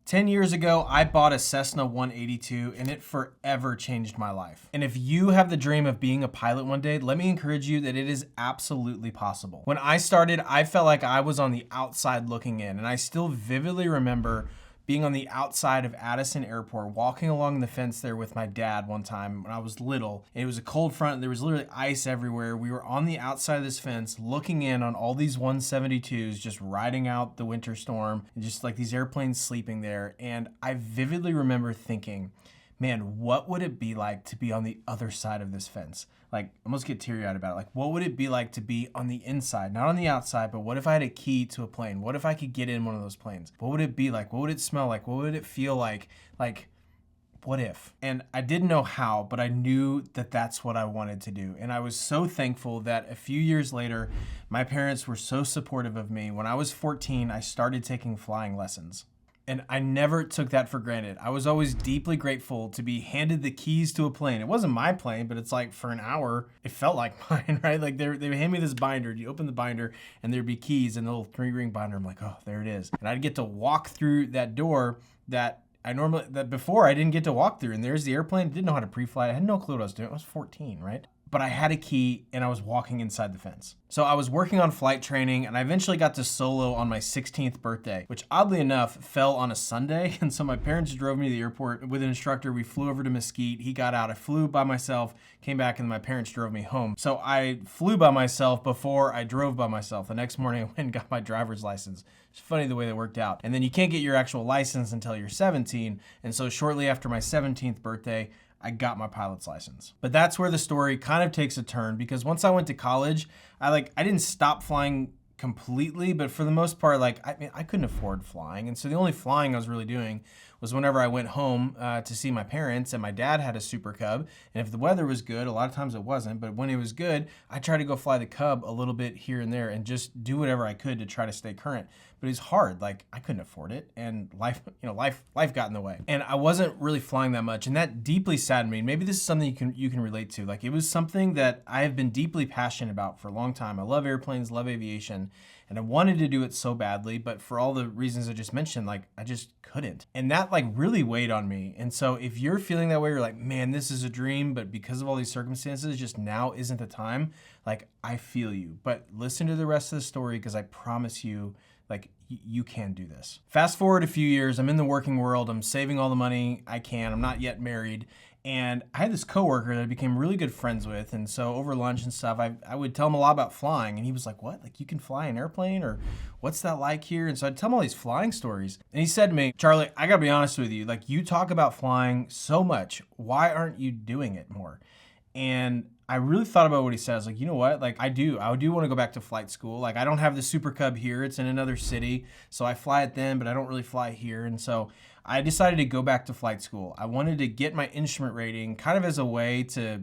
10 years ago, I bought a Cessna 182 and it forever changed my life. And if you have the dream of being a pilot one day, let me encourage you that it is absolutely possible. When I started, I felt like I was on the outside looking in, and I still vividly remember being on the outside of Addison Airport, walking along the fence there with my dad one time when I was little. And it was a cold front. There was literally ice everywhere. We were on the outside of this fence looking in on all these 172s just riding out the winter storm and just like these airplanes sleeping there. And I vividly remember thinking, man, what would it be like to be on the other side of this fence? Like, I almost get teary-eyed about it. Like, what would it be like to be on the inside, not on the outside, but what if I had a key to a plane? What if I could get in one of those planes? What would it be like? What would it smell like? What would it feel like? Like, what if? And I didn't know how, but I knew that that's what I wanted to do. And I was so thankful that a few years later, my parents were so supportive of me. When I was 14, I started taking flying lessons. And I never took that for granted. I was always deeply grateful to be handed the keys to a plane. It wasn't my plane, but it's like for an hour, it felt like mine, right? Like they would hand me this binder. You open the binder and there'd be keys and the little 3-ring binder. I'm like, oh, there it is. And I'd get to walk through that door that before I didn't get to walk through. And there's the airplane. Didn't know how to pre-flight. I had no clue what I was doing. I was 14, right? But I had a key and I was walking inside the fence. So I was working on flight training and I eventually got to solo on my 16th birthday, which oddly enough fell on a Sunday. And so my parents drove me to the airport with an instructor. We flew over to Mesquite. He got out. I flew by myself, came back, and my parents drove me home. So I flew by myself before I drove by myself. The next morning I went and got my driver's license. It's funny the way that worked out. And then you can't get your actual license until you're 17. And so shortly after my 17th birthday, I got my pilot's license. But that's where the story kind of takes a turn, because once I went to college, I didn't stop flying completely, but for the most part, I couldn't afford flying. And so the only flying I was really doing was whenever I went home to see my parents, and my dad had a Super Cub. And if the weather was good, a lot of times it wasn't, but when it was good, I tried to go fly the Cub a little bit here and there and just do whatever I could to try to stay current. But it was hard. Like, I couldn't afford it, and life got in the way. And I wasn't really flying that much, and that deeply saddened me. Maybe this is something you can relate to. Like, it was something that I have been deeply passionate about for a long time. I love airplanes, love aviation, and I wanted to do it so badly, but for all the reasons I just mentioned, I just couldn't. And that really weighed on me. And so if you're feeling that way, you're like, man, this is a dream, but because of all these circumstances, just now isn't the time. I feel you, but listen to the rest of the story, because I promise you, you can do this. Fast forward a few years, I'm in the working world, I'm saving all the money I can, I'm not yet married, and I had this coworker that I became really good friends with, and so over lunch and stuff, I would tell him a lot about flying, and he was like, what? You can fly an airplane? Or what's that like here? And so I'd tell him all these flying stories, and he said to me, Charlie, I gotta be honest with you, you talk about flying so much, why aren't you doing it more? And I really thought about what he says. You know what? I do want to go back to flight school. I don't have the Super Cub here. It's in another city. So I fly it then, but I don't really fly here. And so I decided to go back to flight school. I wanted to get my instrument rating kind of as a way to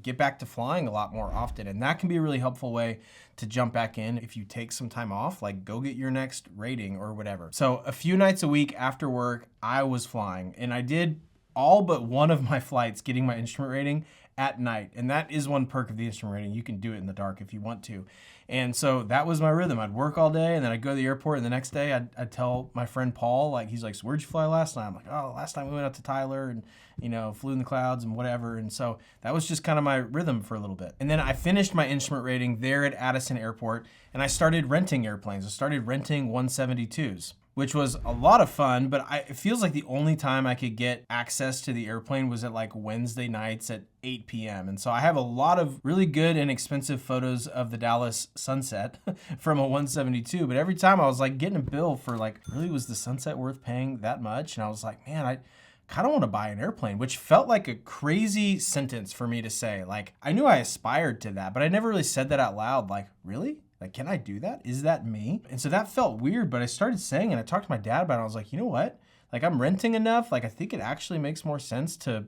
get back to flying a lot more often. And that can be a really helpful way to jump back in if you take some time off, go get your next rating or whatever. So a few nights a week after work, I was flying, and I did all but one of my flights getting my instrument rating at night. And that is one perk of the instrument rating. You can do it in the dark if you want to. And so that was my rhythm. I'd work all day, and then I'd go to the airport, and the next day I'd tell my friend Paul, he's like, so where'd you fly last night? I'm like, oh, last time we went out to Tyler and, flew in the clouds and whatever. And so that was just kind of my rhythm for a little bit. And then I finished my instrument rating there at Addison Airport, and I started renting airplanes. I started renting 172s. Which was a lot of fun, but it feels like the only time I could get access to the airplane was at Wednesday nights at 8 p.m. And so I have a lot of really good and expensive photos of the Dallas sunset from a 172. But every time I was getting a bill for really, was the sunset worth paying that much? And I was like, man, I kind of want to buy an airplane, which felt like a crazy sentence for me to say. I knew I aspired to that, but I never really said that out loud. Really? Can I do that? Is that me? And so that felt weird, but I started saying, and I talked to my dad about it. I was like, you know what? I'm renting enough. I think it actually makes more sense to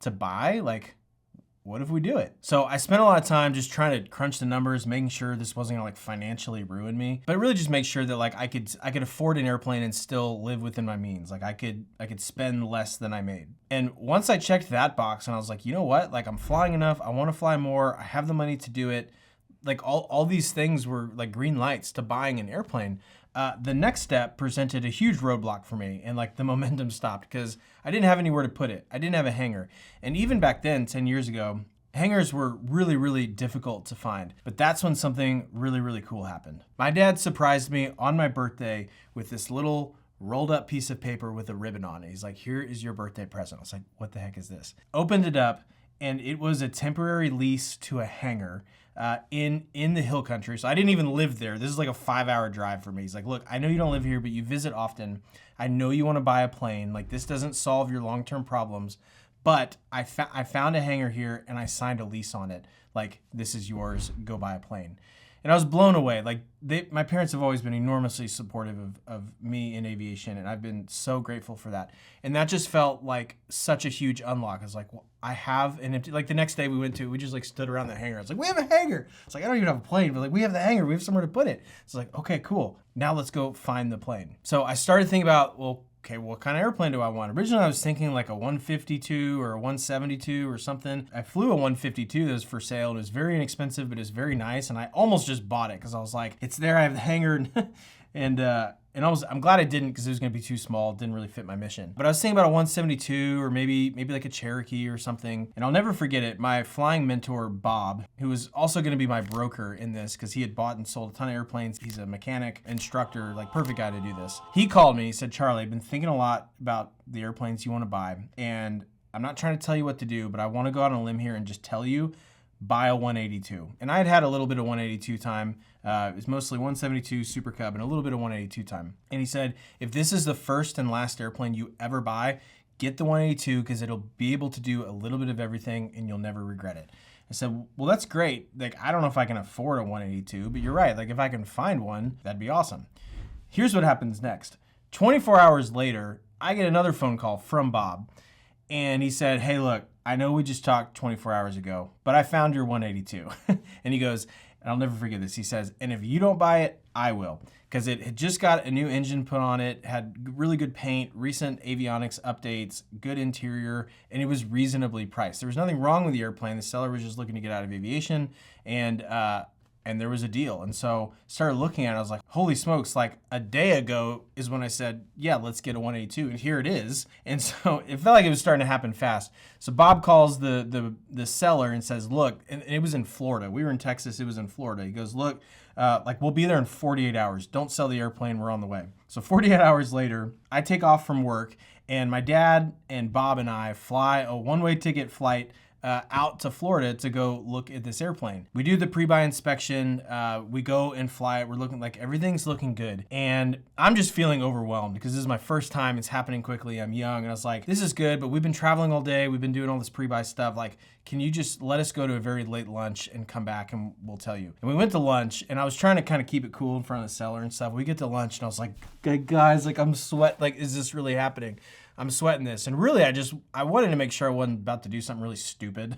buy. What if we do it? So I spent a lot of time just trying to crunch the numbers, making sure this wasn't gonna financially ruin me, but really just make sure that I could afford an airplane and still live within my means. I could spend less than I made. And once I checked that box, and I was like, you know what? I'm flying enough. I want to fly more. I have the money to do it. All these things were green lights to buying an airplane. The next step presented a huge roadblock for me, and like the momentum stopped because I didn't have anywhere to put it. I didn't have a hangar. And even back then, 10 years ago, hangars were really, really difficult to find. But that's when something really, really cool happened. My dad surprised me on my birthday with this little rolled up piece of paper with a ribbon on it. He's like, here is your birthday present. I was like, what the heck is this? Opened it up, and it was a temporary lease to a hangar in the hill country. So I didn't even live there. This is like a 5-hour drive for me. He's like, look, I know you don't live here, but you visit often. I know you want to buy a plane. Like, this doesn't solve your long-term problems, but I found a hangar here and I signed a lease on it. Like, this is yours, go buy a plane. And I was blown away. Like, my parents have always been enormously supportive of me in aviation, and I've been so grateful for that. And that just felt like such a huge unlock. I was like, well, I have an empty, like the next day we just like stood around the hangar. I was like, we have a hangar. It's like, I don't even have a plane, but like, we have the hangar. We have somewhere to put it. It's like, okay, cool. Now let's go find the plane. So I started thinking about, well, okay, what kind of airplane do I want? Originally, I was thinking like a 152 or a 172 or something. I flew a 152 that was for sale. It was very inexpensive, but it was very nice. And I almost just bought it because I was like, it's there. I have the hangar. I'm glad I didn't because it was going to be too small. It didn't really fit my mission. But I was thinking about a 172 or maybe like a Cherokee or something. And I'll never forget it. My flying mentor, Bob, who was also going to be my broker in this because he had bought and sold a ton of airplanes. He's a mechanic, instructor, like perfect guy to do this. He called me. He said, Charlie, I've been thinking a lot about the airplanes you want to buy. And I'm not trying to tell you what to do, but I want to go out on a limb here and just tell you, buy a 182. And I had a little bit of 182 time. It was mostly 172 Super Cub and a little bit of 182 time. And he said, if this is the first and last airplane you ever buy, get the 182 because it'll be able to do a little bit of everything and you'll never regret it. I said, well, that's great. Like, I don't know if I can afford a 182, but you're right. Like, if I can find one, that'd be awesome. Here's what happens next. 24 hours later, I get another phone call from Bob. And he said, hey, look, I know we just talked 24 hours ago, but I found your 182. And he goes, and I'll never forget this. He says, and if you don't buy it, I will. Because it had just got a new engine put on it, had really good paint, recent avionics updates, good interior, and it was reasonably priced. There was nothing wrong with the airplane. The seller was just looking to get out of aviation, and there was a deal. And so started looking at it, I was like, holy smokes, like a day ago is when I said, yeah, let's get a 182, and here it is. And so it felt like it was starting to happen fast. So Bob calls the seller and says, look, and it was in Florida. We were in Texas, it was in Florida. He goes, look, like we'll be there in 48 hours. Don't sell the airplane, we're on the way. So 48 hours later, I take off from work, and my dad and Bob and I fly a one-way ticket flight out to Florida to go look at this airplane. We do the pre-buy inspection. We go and fly it. We're looking like everything's looking good. And I'm just feeling overwhelmed because this is my first time. It's happening quickly. I'm young. And I was like, this is good, but we've been traveling all day. We've been doing all this pre-buy stuff. Like, can you just let us go to a very late lunch and come back and we'll tell you. And we went to lunch and I was trying to kind of keep it cool in front of the seller and stuff. We get to lunch and I was like, guys, like I'm sweat. Like, is this really happening? I'm sweating this. And really, I wanted to make sure I wasn't about to do something really stupid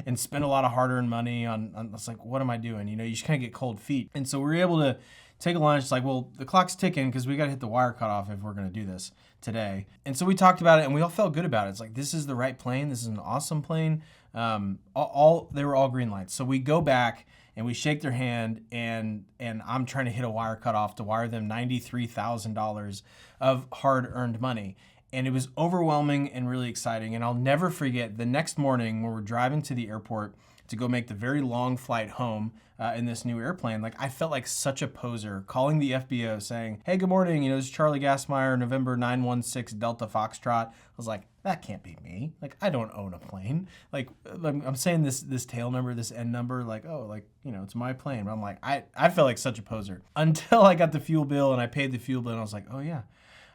and spend a lot of hard-earned money on, I was like, what am I doing? You know, you just kind of get cold feet. And so we were able to take a lunch. It's like, well, the clock's ticking because we got to hit the wire cutoff if we're going to do this today. And so we talked about it and we all felt good about it. It's like, this is the right plane. This is an awesome plane. They were all green lights. So we go back and we shake their hand and I'm trying to hit a wire cutoff to wire them $93,000 of hard-earned money. And it was overwhelming and really exciting. And I'll never forget the next morning when we're driving to the airport to go make the very long flight home in this new airplane. Like, I felt like such a poser calling the FBO saying, hey, good morning. You know, this is Charlie Gassmeyer, November 916 Delta Foxtrot. I was like, that can't be me. Like, I don't own a plane. Like, I'm saying this tail number, this end number, like, oh, like, you know, it's my plane. But I'm like, I felt like such a poser until I got the fuel bill and I paid the fuel bill and I was like, oh yeah,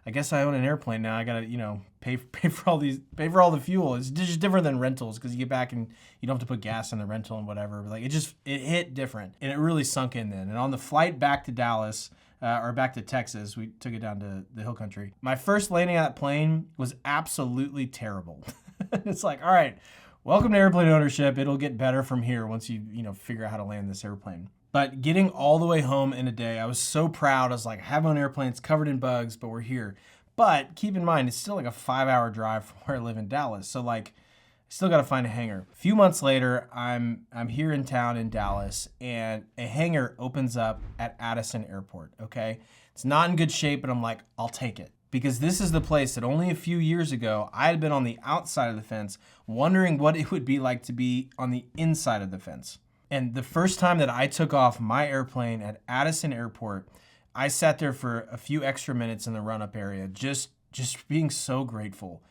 I guess I own an airplane now. I gotta, you know, pay for all the fuel. It's just different than rentals because you get back and you don't have to put gas in the rental and whatever. But like it hit different and it really sunk in then. And on the flight back to Dallas or back to Texas, we took it down to the hill country. My first landing on that plane was absolutely terrible. It's like, all right, welcome to airplane ownership. It'll get better from here once you figure out how to land this airplane. But getting all the way home in a day, I was so proud. I was like, I have my own airplane. It's covered in bugs, but we're here. But keep in mind, it's still like a 5-hour drive from where I live in Dallas. So like, I still got to find a hangar. A few months later, I'm here in town in Dallas, and a hangar opens up at Addison Airport, okay? It's not in good shape, but I'm like, I'll take it. Because this is the place that only a few years ago, I had been on the outside of the fence, wondering what it would be like to be on the inside of the fence. And the first time that I took off my airplane at Addison Airport, I sat there for a few extra minutes in the run-up area, just being so grateful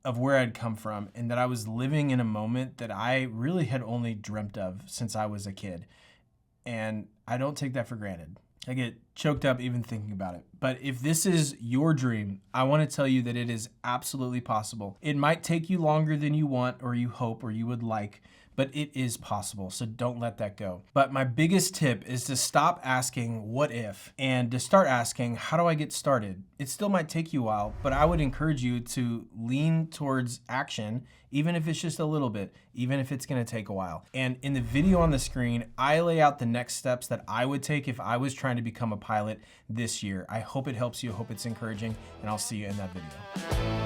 of where I'd come from and that I was living in a moment that I really had only dreamt of since I was a kid. And I don't take that for granted. I get choked up even thinking about it. But if this is your dream, I want to tell you that it is absolutely possible. It might take you longer than you want or you hope or you would like, but it is possible, so don't let that go. But my biggest tip is to stop asking what if and to start asking, how do I get started? It still might take you a while, but I would encourage you to lean towards action, even if it's just a little bit, even if it's gonna take a while. And in the video on the screen, I lay out the next steps that I would take if I was trying to become a pilot this year. I hope it helps you, I hope it's encouraging, and I'll see you in that video.